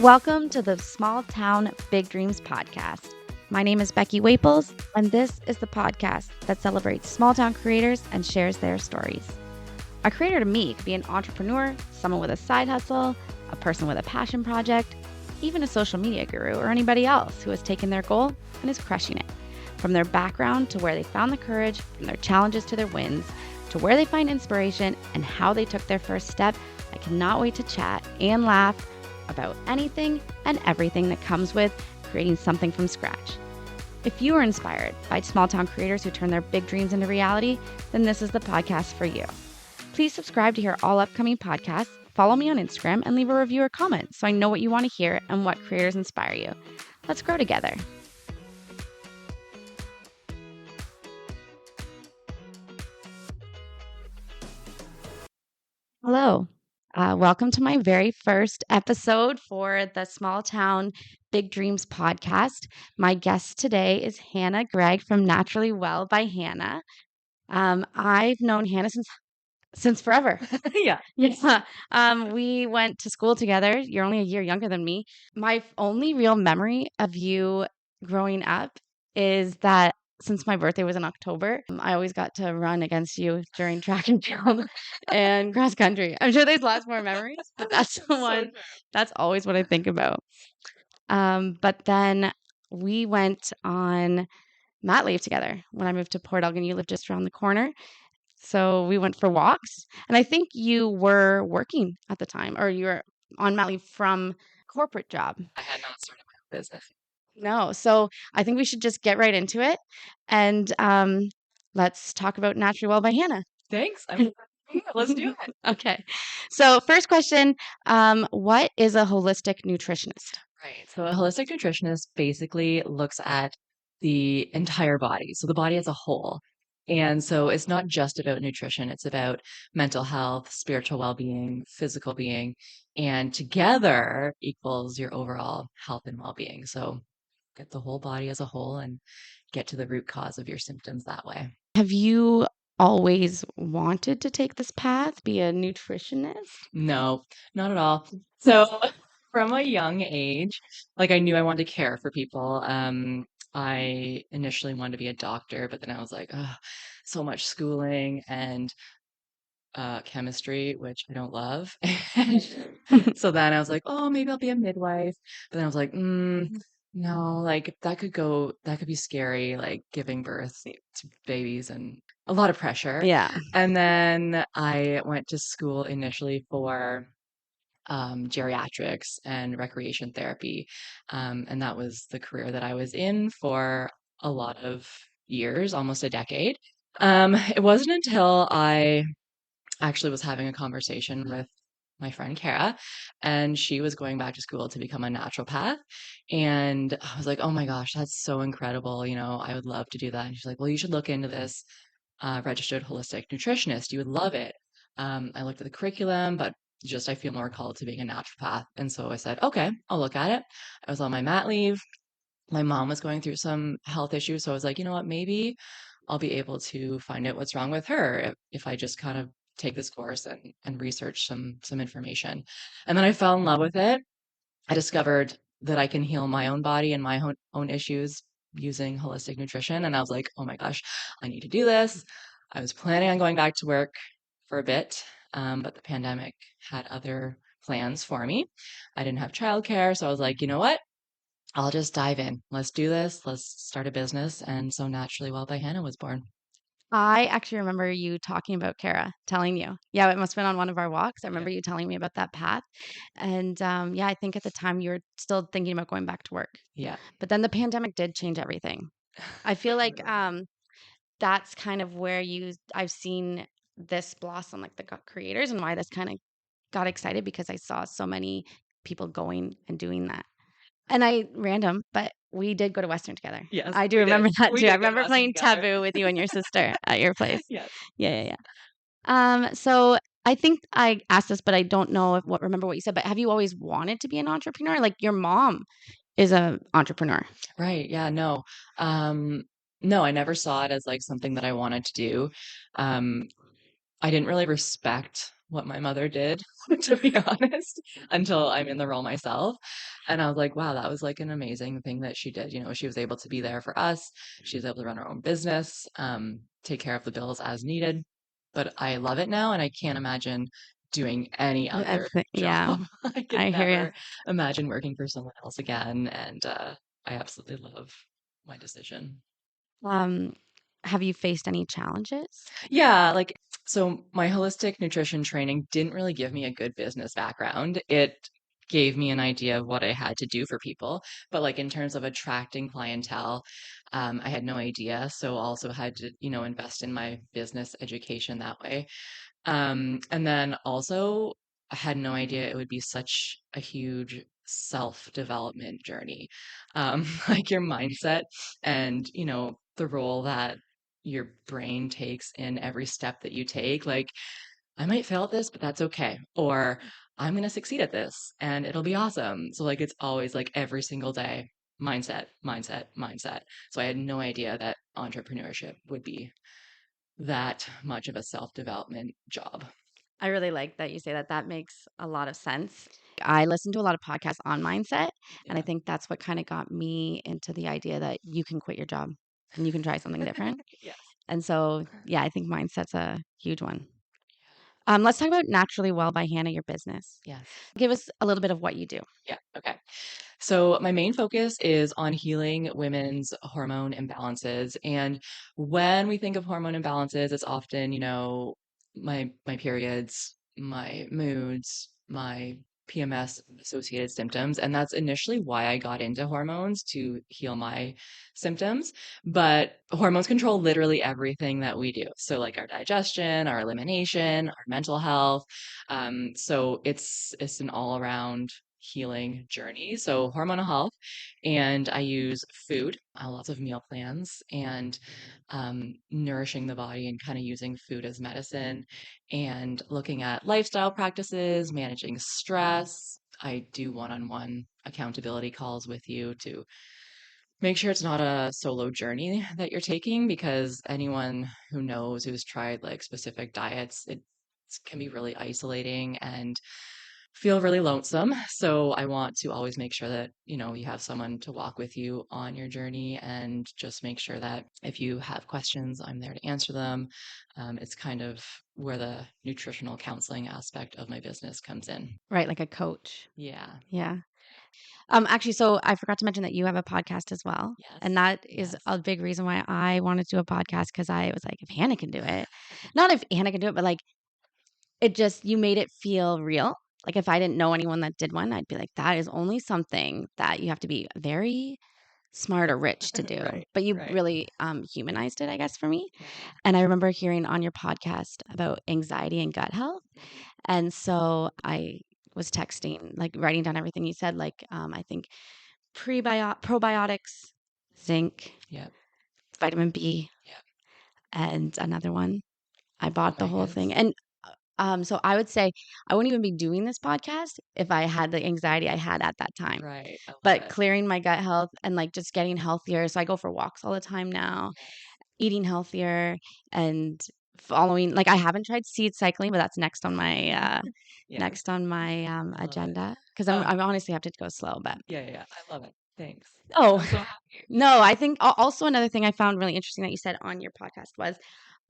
Welcome to the Small Town Big Dreams podcast. My name is Becky Waples, and this is the podcast that celebrates small town creators and shares their stories. A creator to me could be an entrepreneur, someone with a side hustle, a person with a passion project, even a social media guru, or anybody else who has taken their goal and is crushing it. From their background to where they found the courage, from their challenges to their wins, to where they find inspiration and how they took their first step, I cannot wait to chat and laugh about anything and everything that comes with creating something from scratch. If you are inspired by small town creators who turn their big dreams into reality, then this is the podcast for you. Please subscribe to hear all upcoming podcasts, follow me on Instagram, and leave a review or comment so I know what you want to hear and what creators inspire you. Let's grow together. Hello. Welcome to my very first episode for the Small Town Big Dreams podcast. My guest today is Hannah Greig from Naturally Well by Hannah. I've known Hannah since forever. Yeah. Yeah. We went to school together. You're only a year younger than me. My only real memory of you growing up is that since my birthday was in October, I always got to run against you during track and field and cross country. I'm sure there's lots more memories, but that's the one. That's always what I think about. But then we went on mat leave together when I moved to Port Elgin. You lived just around the corner. So we went for walks. And I think you were working at the time, or you were on mat leave from corporate job. I had not started my own business. No. So I think we should just get right into it. And let's talk about Naturally Well by Hannah. Thanks. Let's do it. Okay. So first question, what is a holistic nutritionist? Right. So a holistic nutritionist basically looks at the entire body, so the body as a whole. And so it's not just about nutrition, it's about mental health, spiritual well-being, physical being, and together equals your overall health and well-being. So get the whole body as a whole and get to the root cause of your symptoms that way. Have you always wanted to take this path, be a nutritionist? No, not at all. So from a young age, like I knew I wanted to care for people. I initially wanted to be a doctor, but then I was like, oh, so much schooling and chemistry, which I don't love. So then I was like, oh, maybe I'll be a midwife. But then I was like, no, like that could be scary, like giving birth to babies and a lot of pressure. Yeah. And then I went to school initially for geriatrics and recreation therapy. And that was the career that I was in for a lot of years, almost a decade. It wasn't until I actually was having a conversation with my friend Kara, and she was going back to school to become a naturopath. And I was like, oh my gosh, that's so incredible. You know, I would love to do that. And she's like, well, you should look into this registered holistic nutritionist. You would love it. I looked at the curriculum, but just I feel more called to being a naturopath. And so I said, okay, I'll look at it. I was on my mat leave. My mom was going through some health issues. So I was like, you know what, maybe I'll be able to find out what's wrong with her if I just kind of take this course and research some information. And then I fell in love with it. I discovered that I can heal my own body and my own issues using holistic nutrition. And I was like, oh my gosh, I need to do this. I was planning on going back to work for a bit, but the pandemic had other plans for me. I didn't have childcare. So I was like, you know what? I'll just dive in. Let's do this. Let's start a business. And so Naturally Well by Hannah was born. I actually remember you talking about Kara, telling you. Yeah, it must have been on one of our walks. I remember you telling me about that path. And yeah, I think at the time you were still thinking about going back to work. Yeah. But then the pandemic did change everything. I feel like that's kind of where I've seen this blossom, like the creators, and why this kind of got excited because I saw so many people going and doing that. And random, but we did go to Western together. Yes. I do we remember did. that We too. I did go to remember Western playing together. Taboo with you and your sister at your place. Yes. Yeah. So I think I asked this, but I don't know remember what you said. But have you always wanted to be an entrepreneur? Like your mom is an entrepreneur. Right. Yeah. No. No, I never saw it as like something that I wanted to do. I didn't really respect what my mother did, to be honest, until I'm in the role myself. And I was like, wow, that was like an amazing thing that she did. She was able to be there for us. She was able to run her own business, take care of the bills as needed. But I love it now, and I can't imagine doing any other Yeah, job. I could I hear you. never imagine working for someone else again. And I absolutely love my decision. Um, have you faced any challenges? Yeah, so my holistic nutrition training didn't really give me a good business background. It gave me an idea of what I had to do for people, but like in terms of attracting clientele, I had no idea. So also had to, invest in my business education that way. And then also, I had no idea it would be such a huge self-development journey. Like your mindset and, the role that your brain takes in every step that you take. Like, I might fail at this, but that's okay. Or I'm going to succeed at this and it'll be awesome. So, like, it's always like every single day mindset, mindset, mindset. So, I had no idea that entrepreneurship would be that much of a self-development job. I really like that you say that. That makes a lot of sense. I listen to a lot of podcasts on mindset, and I Yeah. think that's what kind of got me into the idea that you can quit your job and you can try something different. Yes. And so, yeah, I think mindset's a huge one. Let's talk about Naturally Well by Hannah, your business. Yes. Give us a little bit of what you do. Yeah. Okay. So, my main focus is on healing women's hormone imbalances. And when we think of hormone imbalances, it's often, my periods, my moods, my PMS associated symptoms. And that's initially why I got into hormones to heal my symptoms. But hormones control literally everything that we do. So, like our digestion, our elimination, our mental health. So it's an all around healing journey. So hormonal health, and I use food, lots of meal plans, and nourishing the body and kind of using food as medicine, and looking at lifestyle practices, managing stress. I do one-on-one accountability calls with you to make sure it's not a solo journey that you're taking, because anyone who knows who's tried like specific diets, it can be really isolating and feel really lonesome. So I want to always make sure that, you have someone to walk with you on your journey, and just make sure that if you have questions, I'm there to answer them. It's kind of where the nutritional counseling aspect of my business comes in. Right, like a coach. Yeah. Yeah. Actually, so I forgot to mention that you have a podcast as well. And Yes. that is Yes. a big reason why I wanted to do a podcast, because I was like, if Hannah can do it, not if Hannah can do it, but like it just, you made it feel real. Like if I didn't know anyone that did one, I'd be like, that is only something that you have to be very smart or rich to do. Right. But you Right. really humanized it, I guess, for me. Yeah. And I remember hearing on your podcast about anxiety and gut health. Mhm. And so I was texting, like writing down everything you said, like I think probiotics, zinc, Yeah. vitamin B, Yeah. and another one. I bought the whole thing. Omegas. And so I would say I wouldn't even be doing this podcast if I had the anxiety I had at that time. Right. I love But it. clearing my gut health and like just getting healthier. So I go for walks all the time now, Yes. eating healthier and following, like I haven't tried seed cycling, but that's Yes. next on my I love it. agenda, because Oh, I honestly have to go slow. But yeah, yeah, yeah. I love it. Thanks. oh, I'm so happy. no, I think also another thing I found really interesting that you said on your podcast was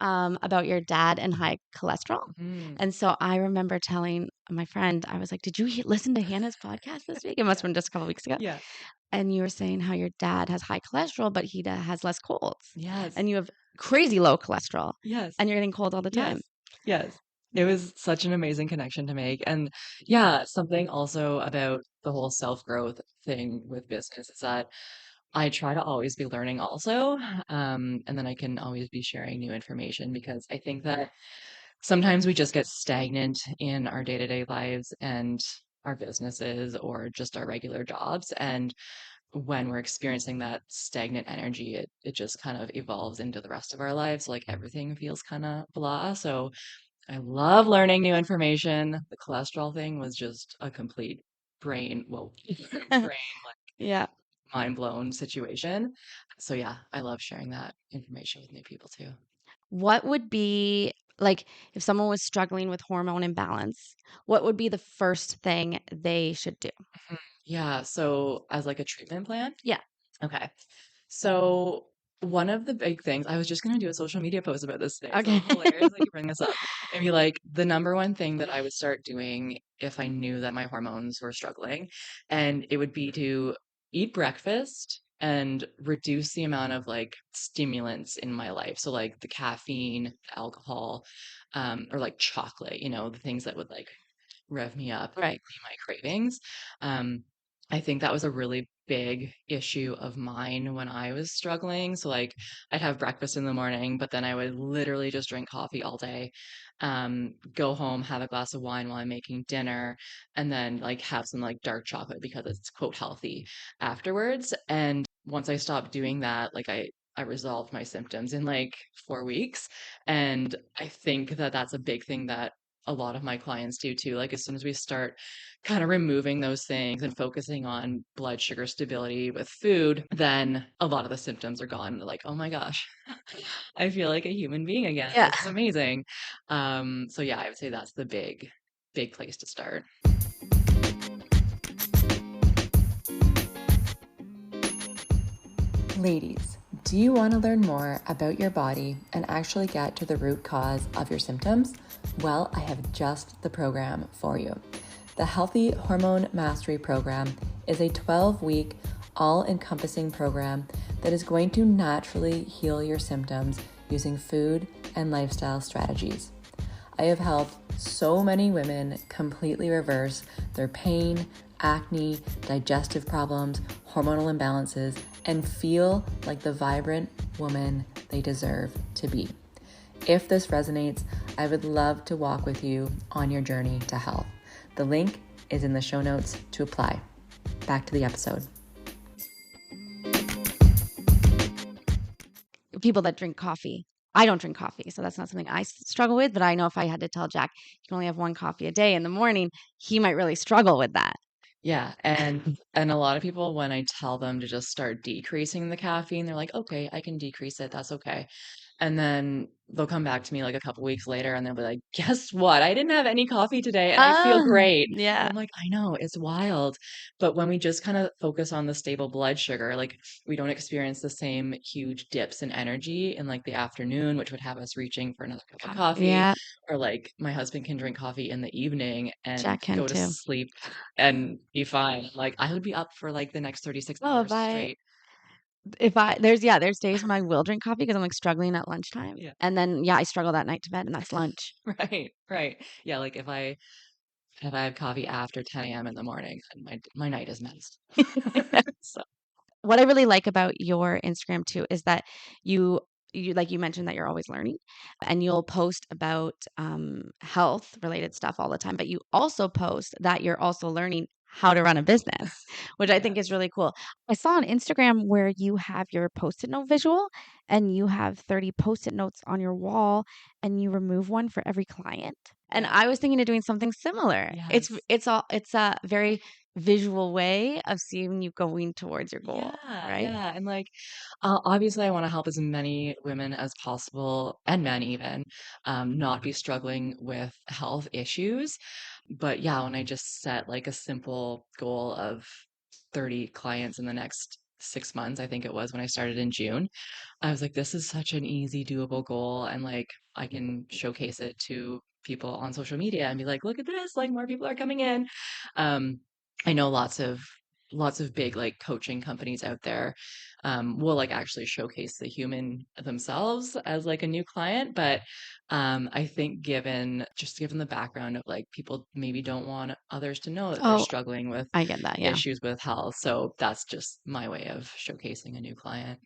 about your dad and high cholesterol. Mm. And so I remember telling my friend, I was like, "Did you listen to Hannah's podcast this week?" It must Yeah. have been just a couple weeks ago. Yeah. And you were saying how your dad has high cholesterol, but he has less colds, Yes. and you have crazy low cholesterol, Yes. and you're getting cold all the Yes. time. Yes. It was such an amazing connection to make. And yeah, something also about the whole self-growth thing with business is that I try to always be learning also. And then I can always be sharing new information, because I think that sometimes we just get stagnant in our day-to-day lives and our businesses or just our regular jobs. And when we're experiencing that stagnant energy, it just kind of evolves into the rest of our lives. Like everything feels kind of blah. So I love learning new information. The cholesterol thing was just a complete brain, well, brain like Yeah. mind blown situation. So yeah, I love sharing that information with new people too. What would be like if someone was struggling with hormone imbalance, what would be the first thing they should do? Yeah, so as like a treatment plan? Yeah. Okay. So one of the big things, I was just gonna do a social media post about this today, so Okay. hilarious that you bring this up. And be like, the number one thing that I would start doing if I knew that my hormones were struggling, and it would be to eat breakfast and reduce the amount of like stimulants in my life. So like the caffeine, the alcohol, or like chocolate, the things that would like rev me up and Right. be my cravings. Um, I think that was a really big issue of mine when I was struggling. So like I'd have breakfast in the morning, but then I would literally just drink coffee all day. Go home, have a glass of wine while I'm making dinner, and then like have some like dark chocolate because it's quote healthy afterwards. And once I stopped doing that, like I resolved my symptoms in like 4 weeks. And I think that that's a big thing that a lot of my clients do too. Like as soon as we start kind of removing those things and focusing on blood sugar stability with food, then a lot of the symptoms are gone. They're like, oh my gosh, I feel like a human being again. Yeah. This is amazing. So yeah, I would say that's the big place to start. Ladies, do you want to learn more about your body and actually get to the root cause of your symptoms? Well, I have just the program for you. The Healthy Hormone Mastery Program is a 12-week, all-encompassing program that is going to naturally heal your symptoms using food and lifestyle strategies. I have helped so many women completely reverse their pain, acne, digestive problems, hormonal imbalances, and feel like the vibrant woman they deserve to be. If this resonates, I would love to walk with you on your journey to health. The link is in the show notes to apply. Back to the episode. People that drink coffee. I don't drink coffee, so that's not something I struggle with. But I know if I had to tell Jack you can only have one coffee a day in the morning, he might really struggle with that. Yeah, and a lot of people when I tell them to just start decreasing the caffeine, they're like, "Okay, I can decrease it. That's okay." And then they'll come back to me like a couple weeks later and they'll be like, "Guess what? I didn't have any coffee today and I feel great." And Yeah. I'm like, "I know, it's wild." But when we just kind of focus on the stable blood sugar, like we don't experience the same huge dips in energy in like the afternoon, which would have us reaching for another cup of coffee, Yeah. or like my husband can drink coffee in the evening and Jack can go to too. sleep and be fine. Like I would be up for like the next 36 Oh, hours straight. if I there's days when I will drink coffee because I'm like struggling at lunchtime. Yeah. And then yeah, I struggle that night to bed and that's lunch. Right, right. Yeah, like if I have coffee after 10 a.m. in the morning, then my night is messed. So What I really like about your Instagram too is that you you like you mentioned that you're always learning and you'll post about health related stuff all the time, but you also post that you're also learning how to run a business, which I yeah. think is really cool. I saw on Instagram where you have your post-it note visual and you have 30 post-it notes on your wall and you remove one for every client. And Yeah. I was thinking of doing something similar. Yes. It's a very visual way of seeing you going towards your goal, Yeah, right? yeah. And like obviously I want to help as many women as possible and men even not be struggling with health issues. But yeah, when I just set like a simple goal of 30 clients in the next 6 months, I think it was when I started in June. I was like, this is such an easy, doable goal. And like, I can showcase it to people on social media and be like, look at this, like more people are coming in. Um, I know lots of big like coaching companies out there will like actually showcase the human themselves as like a new client. But I think given the background of like people maybe don't want others to know that they're Oh, struggling with I get that. Yeah. issues with health. So that's just my way of showcasing a new client.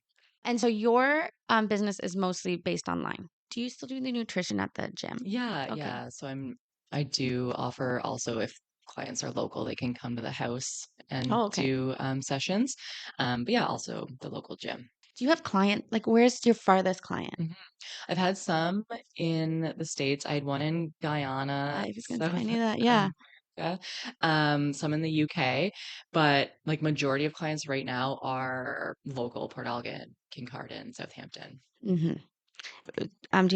And so your business is mostly based online. Do you still do the nutrition at the gym? Yeah, Okay. yeah. So I do offer also if clients are local, they can come to the house and Oh, okay. do sessions. But yeah, also the local gym. Do you have where's your farthest client? Mhm. I've had some in the States. I had one in Guyana. I was gonna So say I knew that. um, Yeah. America, some in the UK, but like majority of clients right now are local, Port Elgin, Kincardine, Southampton. Hmm. Do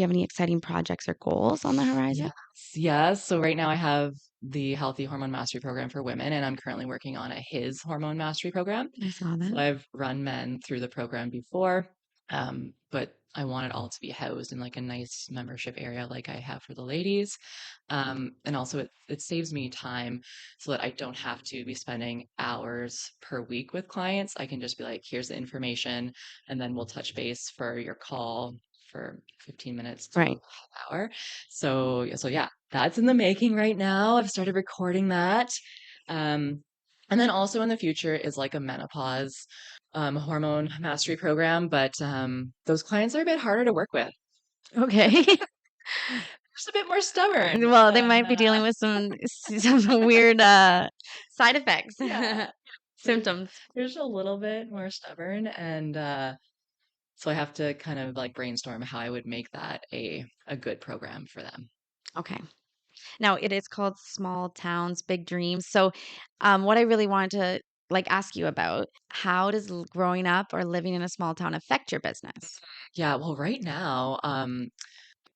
you have any exciting projects or goals on the horizon? Yes, yes. So right now I have the Healthy Hormone Mastery Program for women, and I'm currently working on a His Hormone Mastery Program. I saw So that. I've run men through the program before, but I want it all to be housed in like a nice membership area like I have for the ladies. And also it saves me time so that I don't have to be spending hours per week with clients. I can just be like, here's the information, and then we'll touch base for your call for 15 minutes to Right. an hour. So yeah, that's in the making right now. I've started recording that. Um, and then also in the future is like a menopause hormone mastery program, but those clients are a bit harder to work with. Okay. Just a bit more stubborn. Well, they And might be dealing with some weird side effects, yeah, they're, symptoms. they're just a little bit more stubborn. And so I have to kind of like brainstorm how I would make that a good program for them. Okay. Now it is called Small Towns, Big Dreams. So, what I really wanted to like ask you about, how does growing up or living in a small town affect your business? Yeah, well, right now,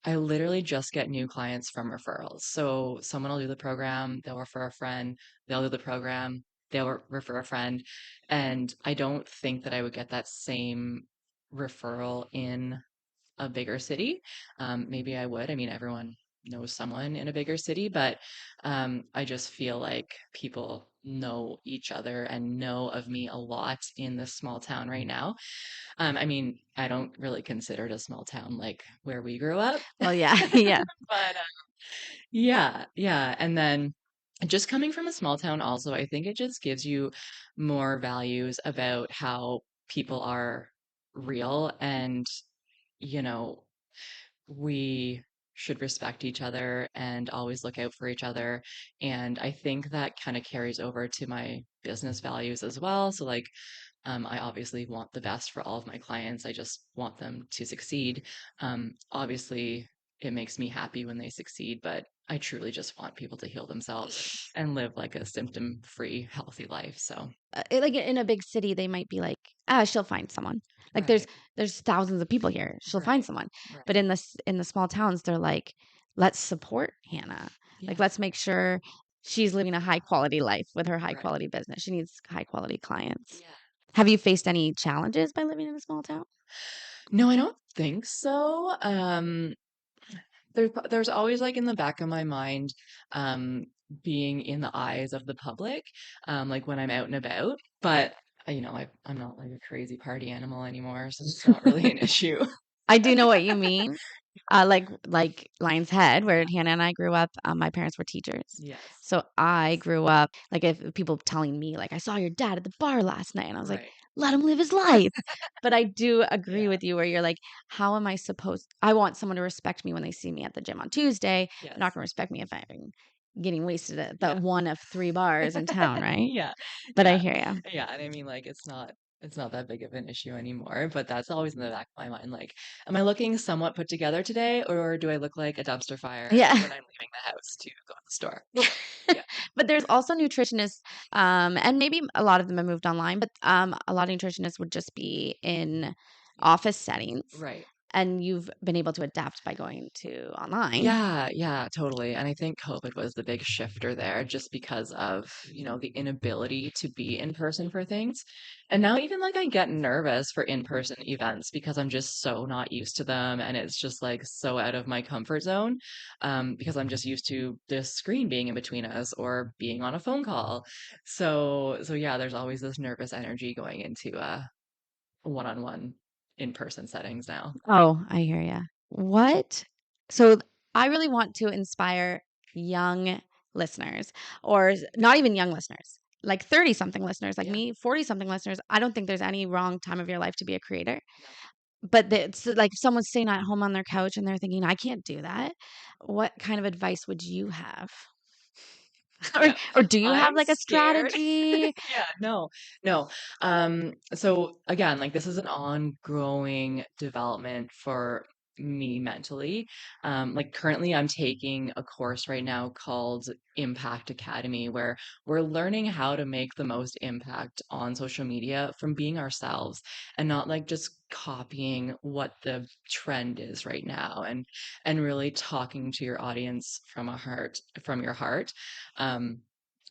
I literally just get new clients from referrals. So someone will do the program, they'll refer a friend, they'll do the program, they'll refer a friend. And I don't think that I would get that same referral in a bigger city. Maybe I would. I mean, everyone knows someone in a bigger city, but I just feel like people know each other and know of me a lot in this small town right now. I mean, I don't really consider it a small town like where we grew up, Well, yeah, yeah. but yeah, yeah. And then just coming from a small town, also, I think it just gives you more values about how people are real and, you know, we should respect each other and always look out for each other. And I think that kind of carries over to my business values as well. So, like, I obviously want the best for all of my clients. I just want them to succeed. Obviously, it makes me happy when they succeed, but I truly just want people to heal themselves and live like a symptom-free, healthy life. So, Like in a big city, they might be like, ah, she'll find someone. Like right, there's thousands of people here. She'll find right, someone. But right. in the small towns, they're like, let's support Hannah. Like Yeah, let's make sure she's living a high quality life with her high right. quality business. She needs high quality clients. Yeah. Have you faced any challenges by living in a small town? No, I don't think so. There's always like in the back of my mind, um, being in the eyes of the public, like when I'm out and about. But I'm not like a crazy party animal anymore, so it's not really an issue. I do know what you mean. Like Lion's Head, where Hannah and I grew up, my parents were teachers. Yes, So I yes, grew up like if people telling me like I saw your dad at the bar last night, and I was like, right, let him live his life. But I do agree yeah, with you where you're like, how am I supposed? I want someone to respect me when they see me at the gym on Tuesday. They're not yes, going to respect me if I'm getting wasted at the yeah, one of three bars in town, right? yeah, But I yeah, hear you. yeah. And I mean, like, it's not that big of an issue anymore. But that's always in the back of my mind. Like, am I looking somewhat put together today, or do I look like a dumpster fire Yeah. when I'm leaving the house to go to the store? Yeah, But there's also nutritionists, and maybe a lot of them have moved online, but a lot of nutritionists would just be in office settings, right. and you've been able to adapt by going to online. Yeah, yeah, totally. And I think COVID was the big shifter there just because of, the inability to be in person for things. And now even like I get nervous for in-person events because I'm just so not used to them and it's just like so out of my comfort zone, because I'm just used to this screen being in between us or being on a phone call. So yeah, there's always this nervous energy going into one-on-one in-person settings now. Oh, I hear you. What? So I really want to inspire young listeners, or not even young listeners, like 30 something listeners, like Yeah. me, 40 something listeners. I don't think there's any wrong time of your life to be a creator. No. But it's like someone's sitting at home on their couch and they're thinking, I can't do that. What kind of advice would you have? or, Yeah. or do you have I'm like a scared. strategy? Yeah, no, no. So again, like this is an ongoing development for me mentally. Like currently I'm taking a course right now called Impact Academy, where we're learning how to make the most impact on social media from being ourselves and not like just copying what the trend is right now, and really talking to your audience from your heart. Um,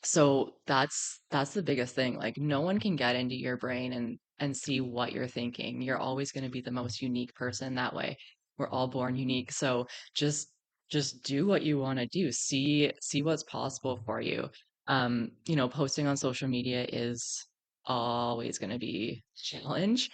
so that's the biggest thing. Like no one can get into your brain and see what you're thinking. You're always going to be the most unique person that way. We're all born unique. So just just do what you want to do. See what's possible for you. Posting on social media is always going to be a challenge.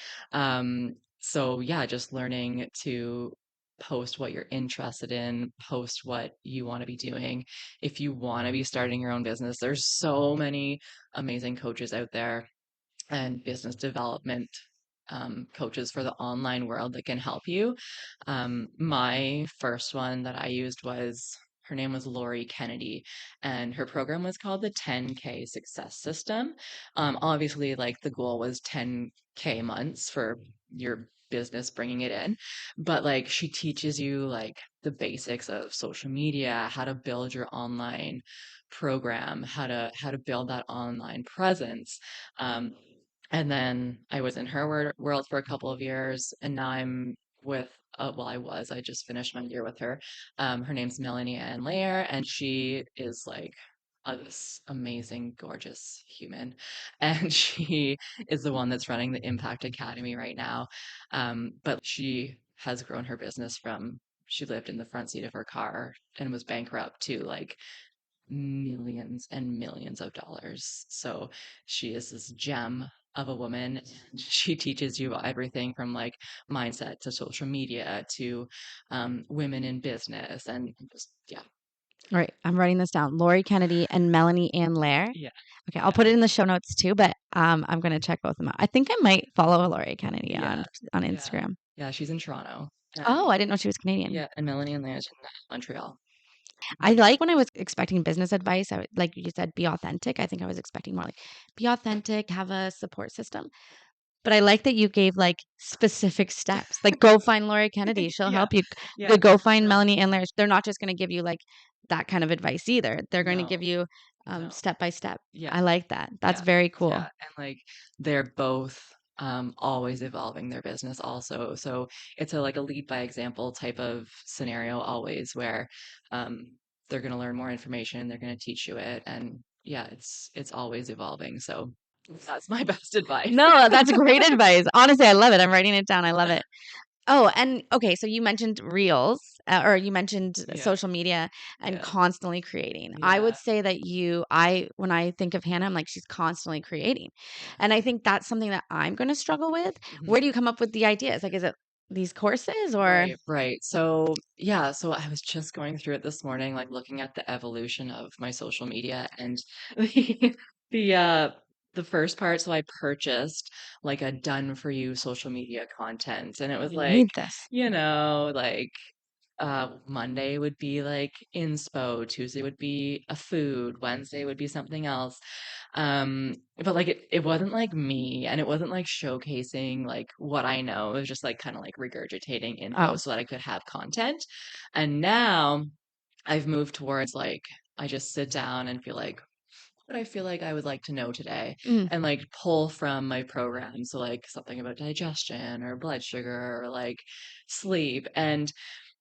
So yeah, just learning to post what you're interested in, post what you want to be doing. If you want to be starting your own business, there's so many amazing coaches out there and business development coaches for the online world that can help you. My first one that I used was her name was Lori Kennedy, and her program was called the 10K Success System. Obviously, like the goal was 10K months for your business bringing it in, but like she teaches you like the basics of social media, how to build your online program, how to build that online presence. Um, and then I was in her world for a couple of years, and now I'm with, I just finished my year with her. Her name's Melanie Ann Lair, and she is like this amazing, gorgeous human. And she is the one that's running the Impact Academy right now. But she has grown her business from she lived in the front seat of her car and was bankrupt to like millions and millions of dollars. So she is this gem of a woman. And she teaches you everything from like mindset to social media to women in business and just, yeah. All right, I'm writing this down. Lori Kennedy and Melanie Ann Lair. Yeah. Okay, I'll put it in the show notes too, but I'm gonna check both of them out. I think I might follow Lori Kennedy Yeah. on Yeah. Instagram. Yeah. She's in Toronto. Oh, And I didn't know she was Canadian. yeah. And Melanie and Leah's in Montreal. I like when I was expecting business advice, like you said, be authentic. I think I was expecting more like be authentic, have a support system. But I like that you gave like specific steps. Like go find Lori Kennedy. She'll Yeah. help you. Yeah. Go find No. Melanie and Larry. They're not just going to give you like that kind of advice either. They're going to give No. you No. step by step. Yeah. I like that. That's Yeah. very cool. Yeah. And like they're both always evolving their business also. So it's a like a lead by example type of scenario always where um they're gonna learn more information, they're gonna teach you it, and yeah, it's always evolving. So that's my best advice. No, that's great advice. Honestly, I love it. I'm writing it down. I love it. Oh, and okay, so you mentioned reels or you mentioned Yeah. social media and Yeah. constantly creating. I would Yeah. say that when I think of Hannah, I'm like, she's constantly creating. Yeah. And I think that's something that I'm going to struggle with. Mhm. Where do you come up with the ideas? Like, is it these courses or? Right, right. So, yeah, so I was just going through it this morning, like looking at the evolution of my social media and the the uh the first part, so I purchased like a done for you social media content, and it was I like, need this. like Monday would be like inspo, Tuesday would be a food, Wednesday would be something else. But like it wasn't like me, and it wasn't like showcasing like what I know. It was just like kind of like regurgitating info Oh. so that I could have content. And now I've moved towards like I just sit down and feel like what I feel like I would like to know today Mm. and like pull from my program. So like something about digestion or blood sugar or like sleep. And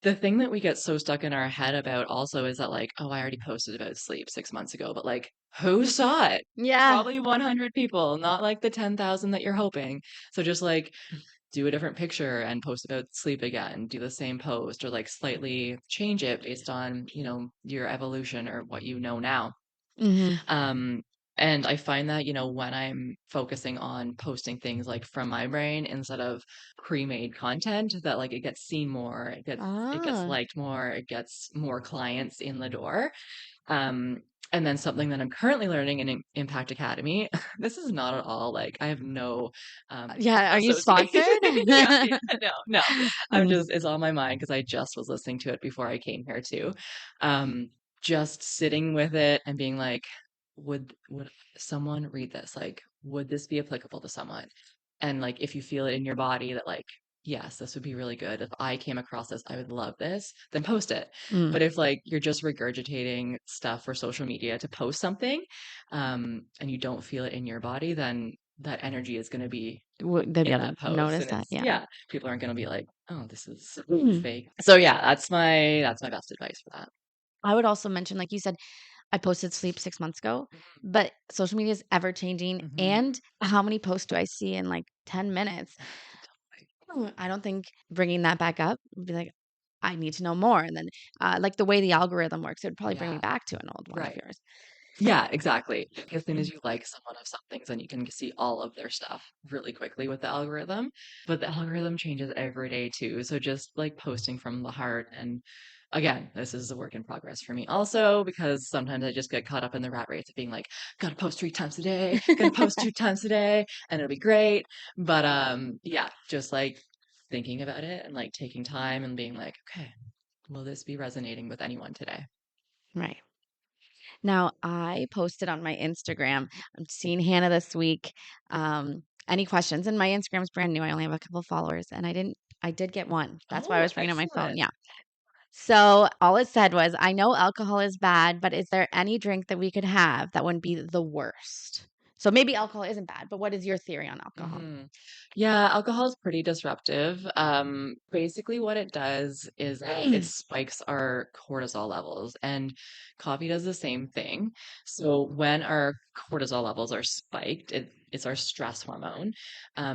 the thing that we get so stuck in our head about also is that like, oh, I already posted about sleep 6 months ago, but like who saw it? Yeah. Probably 100 people, not like the 10,000 that you're hoping. So just like do a different picture and post about sleep again, do the same post or like slightly change it based on, your evolution or what you know now. Hmm. Um, and I find that, when I'm focusing on posting things like from my brain instead of pre-made content, that like it gets seen more, it gets Ah. liked more, it gets more clients in the door. Um, and then something that I'm currently learning in Impact Academy, this is not at all like I have no Yeah. Are you association. sponsored? Yeah, yeah, no. Mm. It's on my mind because I just was listening to it before I came here too. Um, just sitting with it and being like, would someone read this? Like, would this be applicable to someone? And like if you feel it in your body that like yes, this would be really good. If I came across this, I would love this, then post it. Mm. But if like you're just regurgitating stuff for social media to post something, and you don't feel it in your body, then that energy is going to be They'd be in able to that post, notice and that. it's Yeah. yeah, people aren't going to be like, oh, this is Mm. fake. So yeah, that's my best advice for that. I would also mention, like you said, I posted sleep 6 months ago, but social media is ever changing. Mhm. And how many posts do I see in like 10 minutes? I don't think bringing that back up would be like, I need to know more. And then, like the way the algorithm works, it would probably bring me Yeah, back to an old one of right. yours. Yeah, exactly. As soon as you like someone of something, then you can see all of their stuff really quickly with the algorithm. But the algorithm changes every day too. So just like posting from the heart. And again, this is a work in progress for me also, because sometimes I just get caught up in the rat race of being like, gotta post 3 times a day, gonna post 2 times a day, and it'll be great. But yeah, just like thinking about it and like taking time and being like, okay, will this be resonating with anyone today? Right. Now, I posted on my Instagram. I'm seeing Hannah this week. Any questions? And my Instagram's brand new. I only have a couple followers, and I did get one. That's why I Oh, was bringing up my phone. excellent. Yeah. So all it said was, I know alcohol is bad, but is there any drink that we could have that wouldn't be the worst? So maybe alcohol isn't bad, but what is your theory on alcohol? Mhm. Yeah, alcohol is pretty disruptive. Basically, what it does is it spikes our cortisol levels, and coffee does the same thing. So when our cortisol levels are spiked, it's our stress hormone.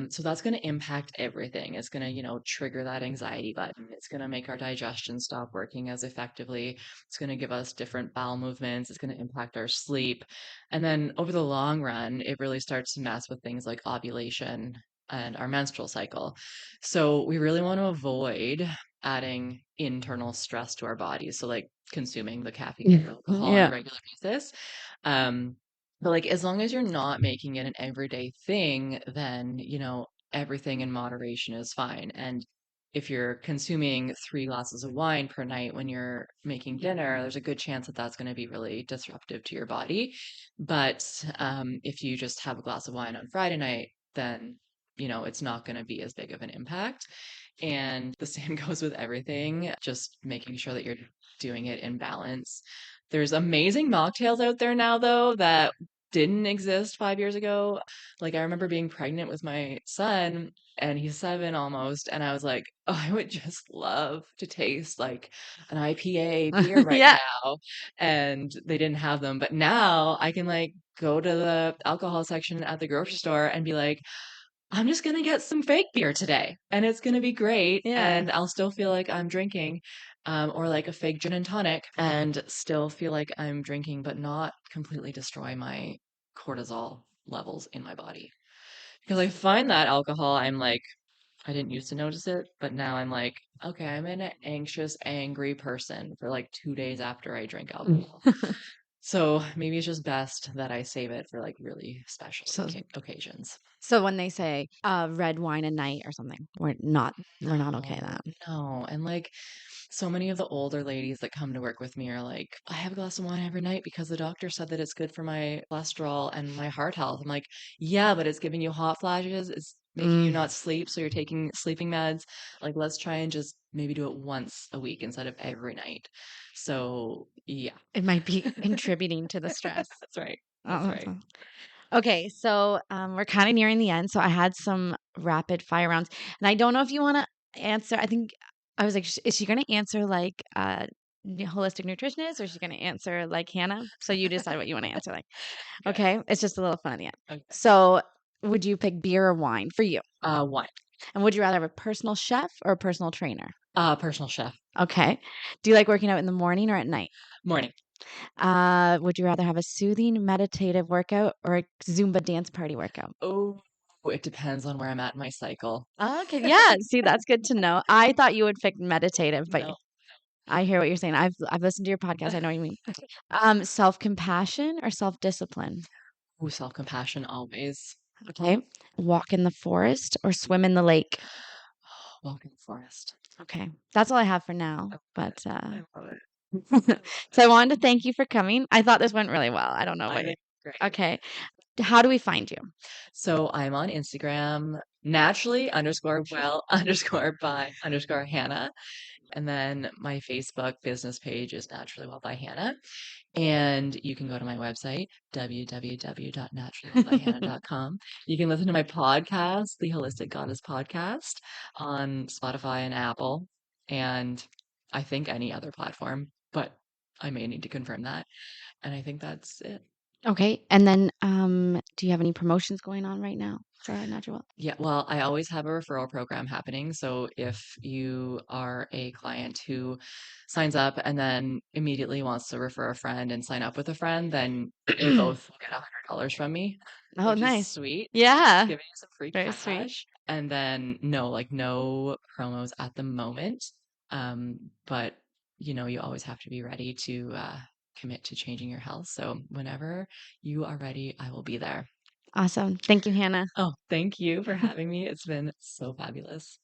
So that's going to impact everything. It's going to, trigger that anxiety button. It's going to make our digestion stop working as effectively. It's going to give us different bowel movements. It's going to impact our sleep. And then over the long run, it really starts to mess with things like ovulation and our menstrual cycle. So we really want to avoid adding internal stress to our bodies. So like consuming the caffeine and alcohol on a Yeah. regular basis. Um, but like as long as you're not making it an everyday thing, then everything in moderation is fine. And if you're consuming 3 glasses of wine per night when you're making dinner, there's a good chance that that's going to be really disruptive to your body. But if you just have a glass of wine on Friday night, then it's not going to be as big of an impact. And the same goes with everything, just making sure that you're doing it in balance. There's amazing mocktails out there now, though, that didn't exist 5 years ago. Like, I remember being pregnant with my son, and he's 7 almost, and I was like, oh, I would just love to taste like an IPA beer right Yeah. now. And they didn't have them. But now I can like go to the alcohol section at the grocery store and be like, I'm just gonna get some fake beer today, and it's gonna be great, Yeah. and I'll still feel like I'm drinking, or like a fake gin and tonic, and still feel like I'm drinking, but not completely destroy my cortisol levels in my body. Because I find that alcohol, I'm like, I didn't used to notice it, but now I'm like, okay, I'm an anxious, angry person for like 2 days after I drink alcohol. So maybe it's just best that I save it for like really special So occasions. so when they say red wine a night or something, we're not okay with No, that. no. And like so many of the older ladies that come to work with me are like, I have a glass of wine every night because the doctor said that it's good for my cholesterol and my heart health. I'm like, yeah, but it's giving you hot flashes. It's making you Mm, not sleep. So you're taking sleeping meds. Like, let's try and just maybe do it once a week instead of every night. So, yeah, it might be contributing to the stress. that's right. Oh, That's that's right. all. Okay, so we're kind of nearing the end. So I had some rapid fire rounds, and I don't know if you want to answer. I think I was like, is she going to answer like holistic nutritionist, or is she going to answer like Hannah? So you decide what you want to answer like. Okay. Okay, it's just a little fun at the end. Okay. So would you pick beer or wine for you? Wine. And would you rather have a personal chef or a personal trainer? Personal chef. Okay. Do you like working out in the morning or at night? Morning. Would you rather have a soothing meditative workout or a Zumba dance party workout? Oh, it depends on where I'm at in my cycle. Okay, yeah. See, that's good to know. I thought you would pick meditative, but No. I hear what you're saying. I've listened to your podcast. I know what you mean. Self-compassion or self-discipline? Ooh, self-compassion always. Okay. Walk in the forest or swim in the lake? Walk in the forest. Okay. That's all I have for now. But I love it. so I wanted to thank you for coming. I thought this went really well. I don't know I about you. think great. Okay. How do we find you? So I'm on Instagram, naturally underscore well underscore by underscore Hannah. And then my Facebook business page is Naturally Well by Hannah. And you can go to my website, www.naturallywellbyhannah.com. You can listen to my podcast, the Holistic Goddess Podcast, on Spotify and Apple, and I think any other platform, but I may need to confirm that. And I think that's it. Okay. And then do you have any promotions going on right now for Natural Well? Yeah, well, I always have a referral program happening. So if you are a client who signs up and then immediately wants to refer a friend and sign up with a friend, then you both will get $100 from me, Oh, which is nice. sweet. Yeah. Giving you some free Very sweet. cash. And then no promos at the moment. But you always have to be ready to commit to changing your health. So whenever you are ready, I will be there. Awesome. Thank you, Hannah. Oh, thank you for having me. It's been so fabulous.